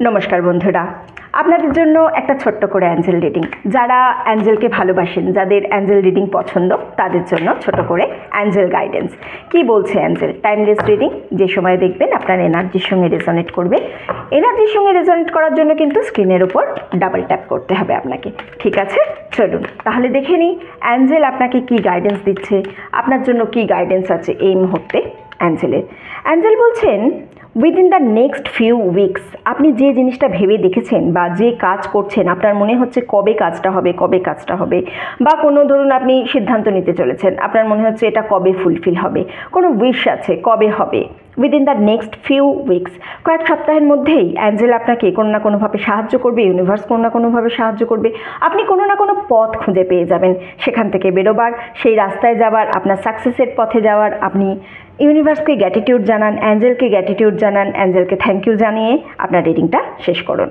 নমস্কার বন্ধুরা, আপনাদের জন্য একটা ছোট্ট করে অ্যাঞ্জেল রিডিং। যারা অ্যাঞ্জেলকে ভালোবাসেন, যাদের অ্যাঞ্জেল রিডিং পছন্দ, তাদের জন্য ছোট করে অ্যাঞ্জেল গাইডেন্স। কি বলছে অ্যাঞ্জেল? টাইমলেস রিডিং, যে সময় দেখবেন আপনার এনার্জির সঙ্গে রেজোনেট করবে। এনার্জির সঙ্গে রেজোনেট করার জন্য কিন্তু স্ক্রিনের উপর ডাবল ট্যাপ করতে হবে আপনাকে। ঠিক আছে, চলুন তাহলে দেখে নিই অ্যাঞ্জেল আপনাকে কি গাইডেন্স দিচ্ছে, আপনার জন্য কি গাইডেন্স আছে এই মুহূর্তে অ্যাঞ্জেলের। অ্যাঞ্জেল বলছেন, within the next few weeks, আপনি যে জিনিসটা ভেবে দেখেছেন বা যে কাজ করছেন, আপনার মনে হচ্ছে কবে কাজটা হবে, বা কোনো ধরুন আপনি সিদ্ধান্ত নিতে চলেছেন, আপনার মনে হচ্ছে এটা কবে ফুলফিল হবে, কোনো উইশ আছে কবে হবে। Within the next few weeks, কয়েক সপ্তাহের মধ্যেই অ্যাঞ্জেল আপনাকে কোনো না কোনোভাবে সাহায্য করবে, ইউনিভার্স কোনো না কোনোভাবে সাহায্য করবে। আপনি কোনো না কোনো পথ খুঁজে পেয়ে যাবেন, সেখান থেকে বেরোবার, সেই রাস্তায় যাওয়ার, আপনার সাকসেসের পথে যাওয়ার। আপনি ইউনিভার্সকে গ্র্যাটিটিউড জানান, অ্যাঞ্জেলকে গ্র্যাটিটিউড জানান, অ্যাঞ্জেলকে থ্যাংক ইউ জানিয়ে আপনার রিডিংটা শেষ করুন।